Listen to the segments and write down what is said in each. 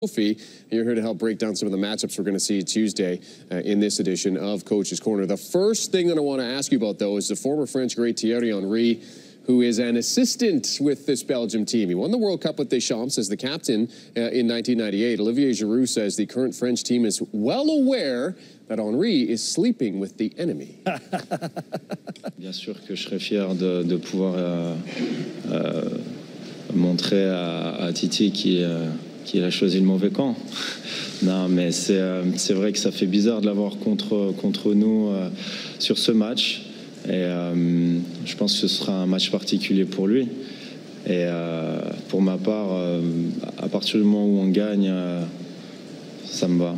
Trophy. You're here to help break down some of the matchups we're going to see Tuesday in this edition of Coach's Corner. The first thing that I want to ask you about, though, is the former French great Thierry Henry, who is an assistant with this Belgium team. He won the World Cup with Deschamps as the captain in 1998. Olivier Giroud says the current French team is well aware that Henry is sleeping with the enemy. Bien sûr que je serais fier de pouvoir montrer à Titi qu'il a choisi le mauvais camp. Non, mais c'est vrai que ça fait bizarre de l'avoir contre nous sur ce match. Et je pense que ce sera un match particulier pour lui. Et pour ma part, à partir du moment où on gagne, ça me va.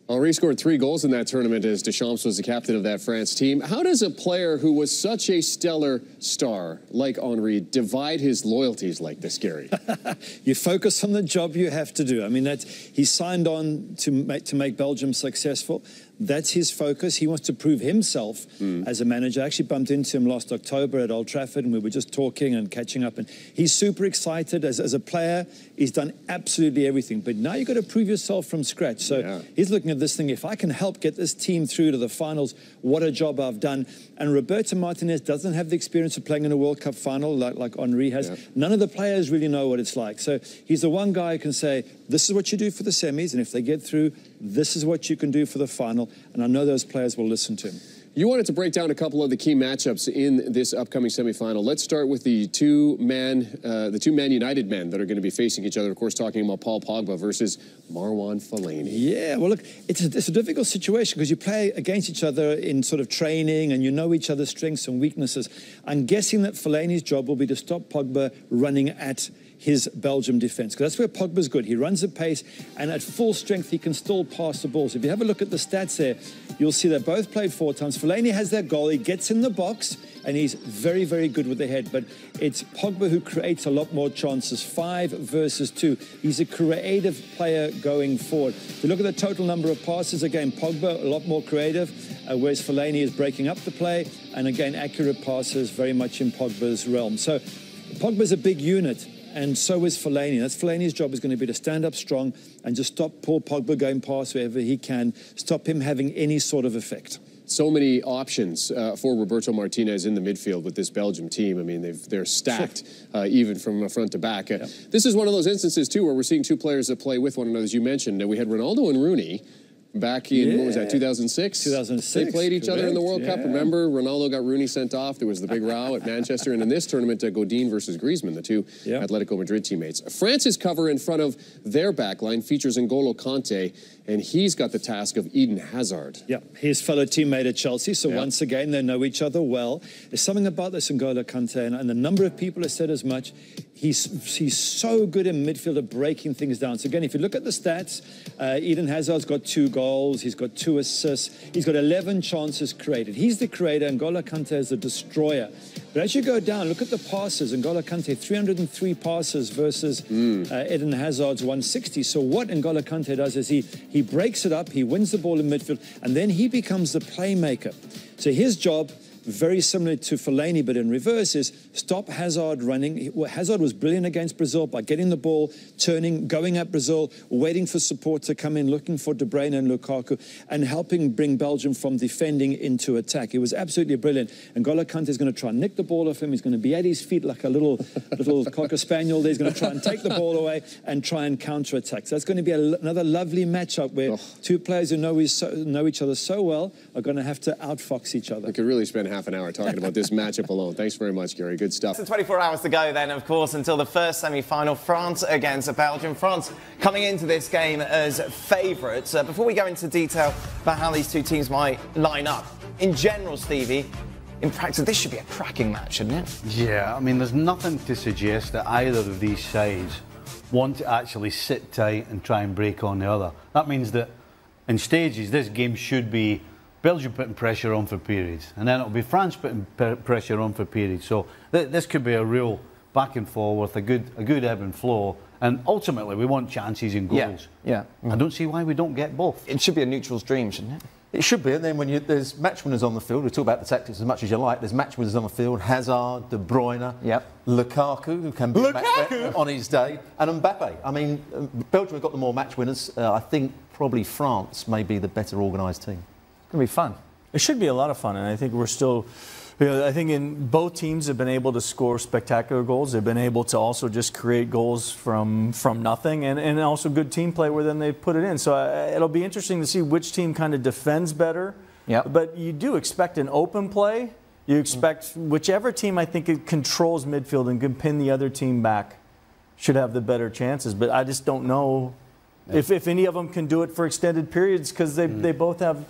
Henry scored 3 goals in that tournament as Deschamps was the captain of that France team. How does a player who was such a stellar star like Henry divide his loyalties like this, Gary? You focus on the job you have to do. I mean, he signed on to make Belgium successful. That's his focus. He wants to prove himself as a manager. I actually bumped into him last October at Old Trafford, and we were just talking and catching up. And he's super excited. As a player, he's done absolutely everything. But now you've got to prove yourself from scratch. So he's looking at this thing. If I can help get this team through to the finals, what a job I've done. And Roberto Martinez doesn't have the experience of playing in a World Cup final like Henry has. Yeah. None of the players really know what it's like. So he's the one guy who can say, this is what you do for the semis, and if they get through, this is what you can do for the final. And I know those players will listen to him. You wanted to break down a couple of the key matchups in this upcoming semifinal. Let's start with the two Man United men that are going to be facing each other. Of course, talking about Paul Pogba versus Marwan Fellaini. Yeah, well, look, it's a difficult situation because you play against each other in sort of training and you know each other's strengths and weaknesses. I'm guessing that Fellaini's job will be to stop Pogba running at his Belgium defence, because that's where Pogba's good. He runs at pace, and at full strength, he can still pass the ball. So if you have a look at the stats there, you'll see they both played 4 times. Fellaini has that goal. He gets in the box, and he's very, very good with the head. But it's Pogba who creates a lot more chances, 5 versus 2. He's a creative player going forward. If you look at the total number of passes, again, Pogba, a lot more creative, whereas Fellaini is breaking up the play, and again, accurate passes, very much in Pogba's realm. So Pogba's a big unit. And so is Fellaini. That's Fellaini's job is going to be to stand up strong and just stop Paul Pogba going past wherever he can, stop him having any sort of effect. So many options for Roberto Martinez in the midfield with this Belgium team. I mean, they're stacked even from front to back. This is one of those instances, too, where we're seeing 2 players that play with one another. As you mentioned, we had Ronaldo and Rooney back in, what was that, 2006? 2006. They played each other in the World Cup. Remember, Ronaldo got Rooney sent off. There was the big row at Manchester. And in this tournament, Godin versus Griezmann, the 2 Atletico Madrid teammates. France's cover in front of their backline features N'Golo Kanté, and he's got the task of Eden Hazard. Yeah, his fellow teammate at Chelsea. So once again, they know each other well. There's something about this N'Golo Kanté, and the number of people have said as much. He's so good in midfield at breaking things down. So again, if you look at the stats, Eden Hazard's got 2 goals. He's got 2 assists. He's got 11 chances created. He's the creator. N'Golo Kanté is the destroyer. But as you go down, look at the passes. N'Golo Kanté, 303 passes versus Eden Hazard's 160. So what N'Golo Kanté does is he breaks it up. He wins the ball in midfield, and then he becomes the playmaker. So his job, very similar to Fellaini, but in reverse, is stop Hazard running. Hazard was brilliant against Brazil by getting the ball, turning, going at Brazil, waiting for support to come in, looking for De Bruyne and Lukaku, and helping bring Belgium from defending into attack. It was absolutely brilliant. And N'Golo Kanté is going to try and nick the ball off him. He's going to be at his feet like a little cocker spaniel. He's going to try and take the ball away and try and counter-attack. So that's going to be another lovely matchup where 2 players who know each other so well are going to have to outfox each other. We could really spend half an hour talking about this matchup alone. Thanks very much, Gary. Good stuff. So 24 hours to go then, of course, until the first semi-final, France against Belgium. France coming into this game as favourites. Before we go into detail about how these 2 teams might line up, in general, Stevie, in practice, this should be a cracking match, shouldn't it? Yeah, I mean, there's nothing to suggest that either of these sides want to actually sit tight and try and break on the other. That means that in stages, this game should be Belgium putting pressure on for periods, and then it'll be France putting pressure on for periods. So this could be a real back and forth, a good ebb and flow, and ultimately we want chances and goals. Yeah. I don't see why we don't get both. It should be a neutral's dream, shouldn't it? It should be, and then when there's match winners on the field, we talk about the tactics as much as you like, there's match winners on the field, Hazard, De Bruyne, Lukaku, who can be a match winner on his day, and Mbappe. I mean, Belgium have got the more match winners. I think probably France may be the better organised team. It's going to be fun. It should be a lot of fun, and I think we're still... I think both teams have been able to score spectacular goals. They've been able to also just create goals from nothing, and also good team play where then they put it in. So it'll be interesting to see which team kind of defends better. Yep. But you do expect an open play. You expect whichever team I think it controls midfield and can pin the other team back should have the better chances. But I just don't know if any of them can do it for extended periods, because they both have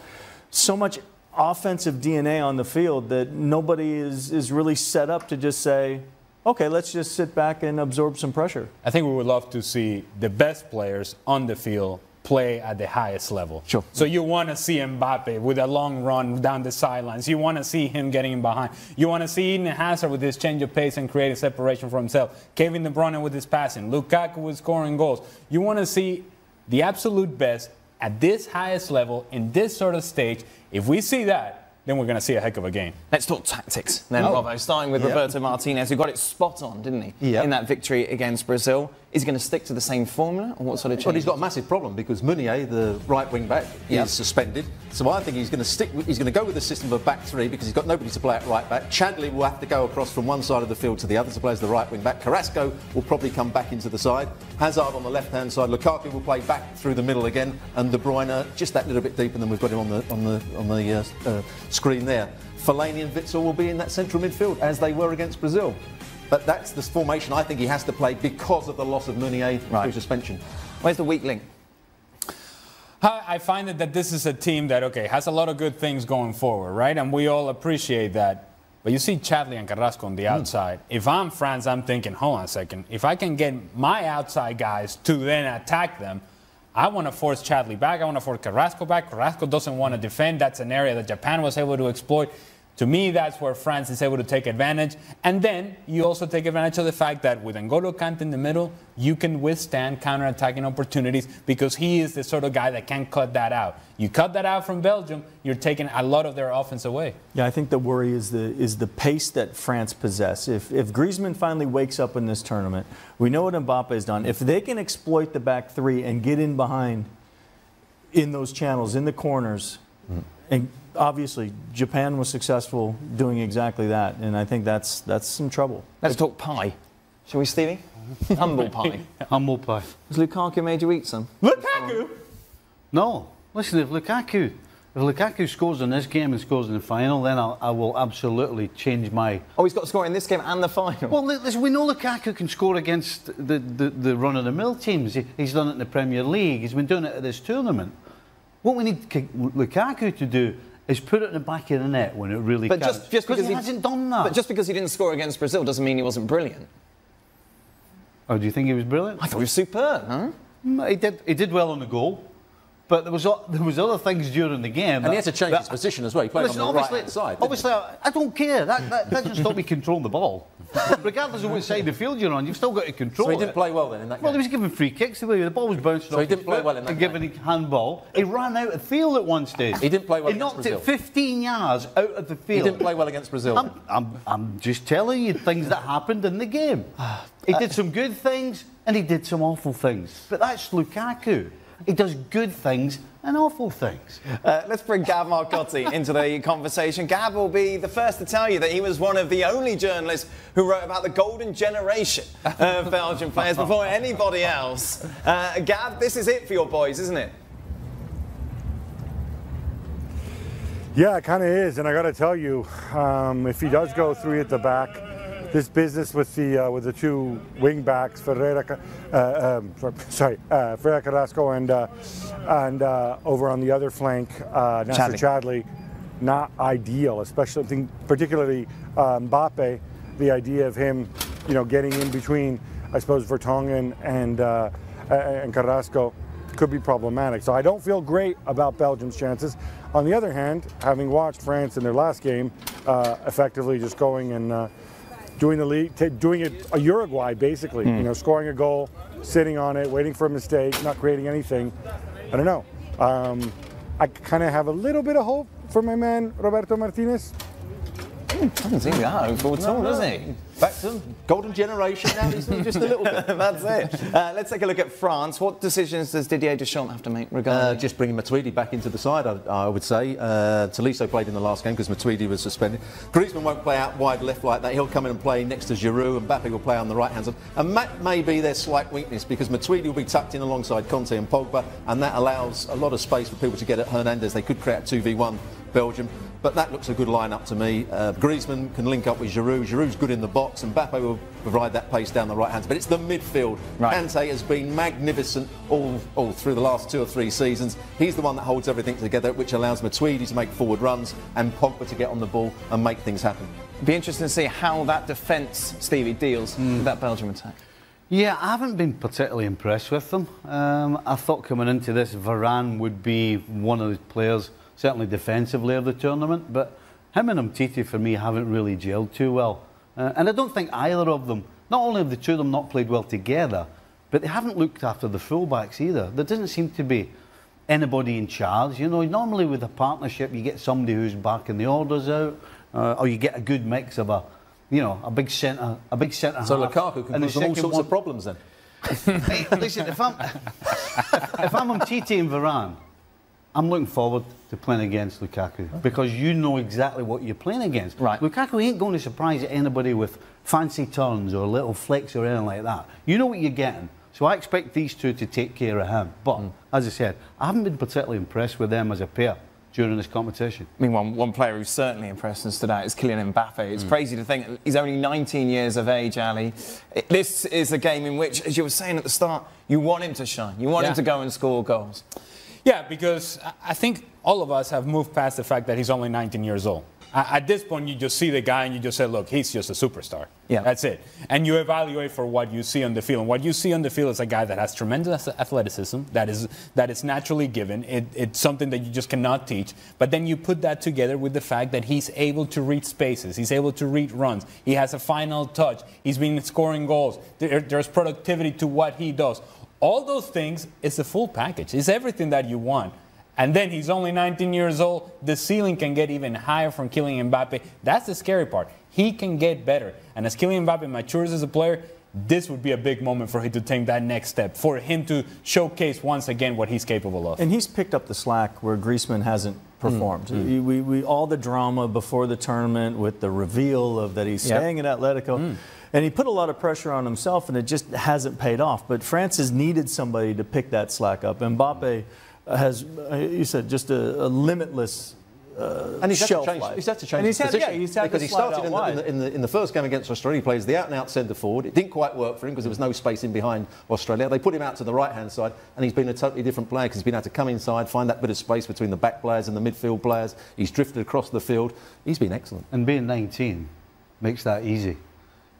so much offensive DNA on the field that nobody is really set up to just say, okay, let's just sit back and absorb some pressure. I think we would love to see the best players on the field play at the highest level. Sure. So you want to see Mbappe with a long run down the sidelines. You want to see him getting in behind. You want to see Eden Hazard with his change of pace and creating separation for himself. Kevin De Bruyne with his passing. Lukaku with scoring goals. You want to see the absolute best at this highest level in this sort of stage. If we see that, then we're going to see a heck of a game. Let's talk tactics then, Robbo. Starting with Roberto Martinez, who got it spot on, didn't he, in that victory against Brazil. Is he going to stick to the same formula, or what sort of change? Well, he's got a massive problem because Meunier, the right wing back, is suspended. So I think he's going to go with the system of a back three because he's got nobody to play at right back. Chadley will have to go across from one side of the field to the other to play as the right wing back. Carrasco will probably come back into the side. Hazard on the left hand side. Lukaku will play back through the middle again, and De Bruyne just that little bit deeper than we've got him on the screen there. Fellaini and Witsel will be in that central midfield as they were against Brazil. But that's the formation I think he has to play because of the loss of Meunier through suspension. Where's the weak link? I find that this is a team that, has a lot of good things going forward, right? And we all appreciate that. But you see Chadley and Carrasco on the outside. If I'm France, I'm thinking, hold on a second. If I can get my outside guys to then attack them, I want to force Chadley back. I want to force Carrasco back. Carrasco doesn't want to defend. That's an area that Japan was able to exploit. To me, that's where France is able to take advantage. And then you also take advantage of the fact that with N'Golo Kante in the middle, you can withstand counter-attacking opportunities because he is the sort of guy that can cut that out. You cut that out from Belgium, you're taking a lot of their offense away. Yeah, I think the worry is the pace that France possess. If Griezmann finally wakes up in this tournament, we know what Mbappe has done. If they can exploit the back three and get in behind in those channels, in the corners, and obviously, Japan was successful doing exactly that, and I think that's some trouble. Let's talk pie. Shall we, Stevie? Humble pie. Humble pie. Has Lukaku made you eat some? Lukaku? No. Listen, if Lukaku scores in this game and scores in the final, then I will absolutely change my... Oh, he's got to score in this game and the final? Well, listen, we know Lukaku can score against the run-of-the-mill teams. He's done it in the Premier League. He's been doing it at this tournament. What we need Lukaku to do is put it in the back of the net when it really counts. Just because he hasn't done that. But just because he didn't score against Brazil doesn't mean he wasn't brilliant. Oh, do you think he was brilliant? I thought he was superb, huh? He did well on the goal. But there was other things during the game. And he had to change his position as well. He played on the right-hand side. Obviously, I don't care. That doesn't stop me controlling the ball. Regardless of which side of the field you're on, you've still got to control it. So he didn't play well then in that game? Well, he was giving free kicks away. The ball was bouncing off. So he didn't play well in that game? Giving a handball. He ran out of the field at one stage. He didn't play well against Brazil. He knocked it 15 yards out of the field. He didn't play well against Brazil. I'm just telling you things that happened in the game. He did some good things and he did some awful things. But that's Lukaku. He does good things and awful things. Let's bring Gab Marcotti into the conversation. Gab will be the first to tell you that he was one of the only journalists who wrote about the golden generation of Belgian players before anybody else. Gab, this is it for your boys, isn't it? Yeah, it kind of is, and I got to tell you, if he does go three at the back, this business with the two wing backs, Ferreira Carrasco and over on the other flank, Nasser Chadli, not ideal. Especially, I think, particularly Mbappe, the idea of him, getting in between, I suppose, Vertonghen and Carrasco could be problematic. So I don't feel great about Belgium's chances. On the other hand, having watched France in their last game, effectively just going and doing the league, doing it a Uruguay basically, scoring a goal, sitting on it, waiting for a mistake, not creating anything. I don't know. I kind of have a little bit of hope for my man Roberto Martinez. Doesn't seem that hopeful at all, does he? Back to golden generation now, he's just a little bit. That's it. Let's take a look at France. What decisions does Didier Deschamps have to make regarding? Just bringing Matuidi back into the side, I would say. Tolisso played in the last game because Matuidi was suspended. Griezmann won't play out wide left like that. He'll come in and play next to Giroud, and Mbappe will play on the right hand side. And that may be their slight weakness because Matuidi will be tucked in alongside Conte and Pogba, and that allows a lot of space for people to get at Hernandez. They could create 2v1 Belgium. But that looks a good line-up to me. Griezmann can link up with Giroud. Giroud's good in the box, and Mbappe will provide that pace down the right hand. But it's the midfield. Right. Kante has been magnificent all through the last 2 or 3 seasons. He's the one that holds everything together, which allows Matuidi to make forward runs and Pogba to get on the ball and make things happen. It'd be interesting to see how that defence, Stevie, deals with that Belgium attack. Yeah, I haven't been particularly impressed with them. I thought coming into this, Varane would be one of the players, certainly defensively, of the tournament, but him and Umtiti for me haven't really gelled too well. And I don't think either of them, not only have the two of them not played well together, but they haven't looked after the fullbacks either. There doesn't seem to be anybody in charge. You know, normally with a partnership you get somebody who's barking the orders out, or you get a good mix of a big centre So Lukaku can cause all sorts of problems then. Hey, listen, if I'm Umtiti and Varane, I'm looking forward to playing against Lukaku because you know exactly what you're playing against. Right. Lukaku ain't going to surprise anybody with fancy turns or little flicks or anything like that. You know what you're getting. So I expect these two to take care of him. But, as I said, I haven't been particularly impressed with them as a pair during this competition. I mean, one player who's certainly impressed us today is Kylian Mbappe. It's crazy to think he's only 19 years of age, Ali. This is a game in which, as you were saying at the start, you want him to shine. You want him to go and score goals. Yeah, because I think all of us have moved past the fact that he's only 19 years old. At this point, you just see the guy and you just say, look, he's just a superstar. Yeah. That's it. And you evaluate for what you see on the field. And what you see on the field is a guy that has tremendous athleticism, that is naturally given. It's something that you just cannot teach. But then you put that together with the fact that he's able to read spaces. He's able to read runs. He has a final touch. He's been scoring goals. There's productivity to what he does. All those things is the full package. It's everything that you want. And then he's only 19 years old. The ceiling can get even higher from Kylian Mbappe. That's the scary part. He can get better. And as Kylian Mbappe matures as a player, this would be a big moment for him to take that next step, for him to showcase once again what he's capable of. And he's picked up the slack where Griezmann hasn't performed. We all the drama before the tournament with the reveal of that he's staying at Atletico. And he put a lot of pressure on himself, and it just hasn't paid off. But France has needed somebody to pick that slack up. Mbappe has, you said, just a limitless and he's shelf had life. He's had to change his position. Yeah, he's had because to he started in the first game against Australia. He plays the out-and-out centre forward. It didn't quite work for him because there was no space in behind Australia. They put him out to the right-hand side, and he's been a totally different player because he's been able to come inside, find that bit of space between the back players and the midfield players. He's drifted across the field. He's been excellent. And being 19 makes that easy.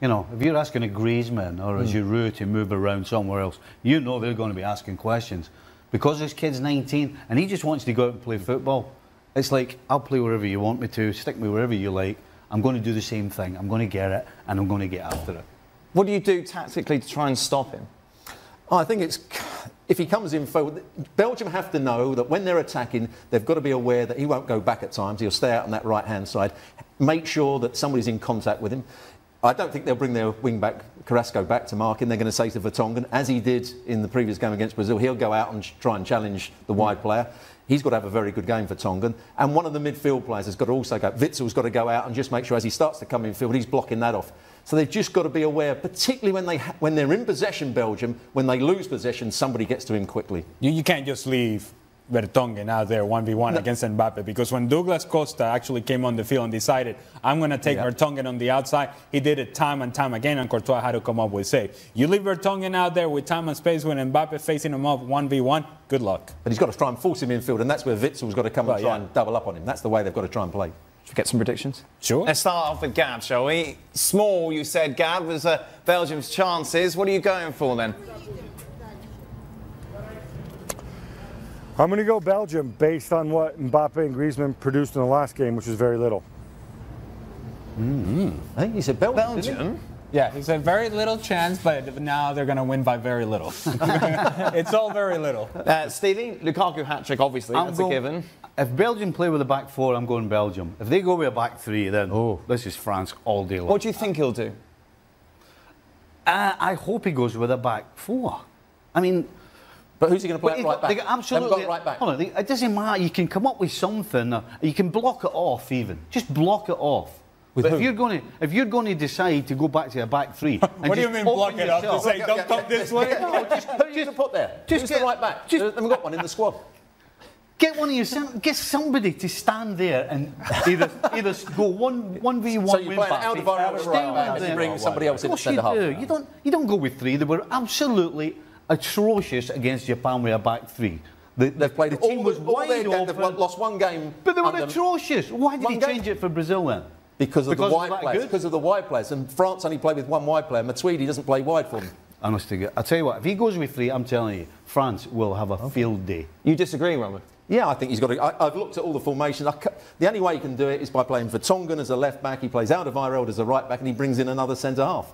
You know, if you're asking a Griezmann or a Giroud to move around somewhere else, you know they're going to be asking questions. Because this kid's 19 and he just wants to go out and play football, it's like, I'll play wherever you want me to, stick me wherever you like. I'm going to do the same thing. I'm going to get it, and I'm going to get after it. What do you do tactically to try and stop him? I think it's, if he comes in forward, Belgium have to know that when they're attacking, they've got to be aware that he won't go back at times. He'll stay out on that right-hand side. Make sure that somebody's in contact with him. I don't think they'll bring their wing-back Carrasco back to mark him. They're going to say to Vertonghen, as he did in the previous game against Brazil, he'll go out and try and challenge the wide player. He's got to have a very good game for Vertonghen. And one of the midfield players has got to also go. Witzel's got to go out and just make sure as he starts to come in field, he's blocking that off. So they've just got to be aware, particularly when they're in possession, Belgium, when they lose possession, somebody gets to him quickly. You can't just leave Vertonghen out there 1v1 against Mbappe, because when Douglas Costa actually came on the field and decided, I'm going to take Vertonghen on the outside, he did it time and time again, and Courtois had to come up with save. You leave Vertonghen out there with time and space when Mbappe facing him up 1v1, good luck. But he's got to try and force him in field, and that's where Witzel's got to come and try and double up on him. That's the way they've got to try and play. Should we get some predictions? Sure. Let's start off with Gab, shall we? Small, you said, Gab, was Belgium's chances. What are you going for then? I'm going to go Belgium based on what Mbappe and Griezmann produced in the last game, which is very little. I think you said Belgium. Yeah, he said very little chance, but now they're going to win by very little. It's all very little. Stevie, Lukaku hat-trick, obviously, that's a given. If Belgium play with a back four, I'm going Belgium. If they go with a back three, then this is France all day long. What do you think he'll do? I hope he goes with a back four. I mean... But who's he going to play at right back? Absolutely. Got right back. Hold on, it doesn't matter. You can come up with something. You can block it off even. Just block it off. But if you're going to decide to go back to a back three, what do you mean block it off? To say don't come this way? No, who are you going to put there? Who's the right back? We've got one in the squad. Get one of you. Get somebody to stand there and either go 1v1. So you play an Alderweireld at right back and you bring somebody else in the centre half. You don't go with three. They were absolutely atrocious against Japan with a back three. They've played the team was wide open. They've lost one game. But they were atrocious. Why did he change it for Brazil then? Because of the wide players. Because of the wide players. And France only play with one wide player. Matuidi doesn't play wide for them. Honestly, I'll tell you what, if he goes with three, I'm telling you, France will have a field day. You disagree, Robert? Yeah, I think he's got to... I've looked at all the formations. The only way he can do it is by playing Vertonghen as a left back. He plays Alderweireld as a right back and he brings in another centre half.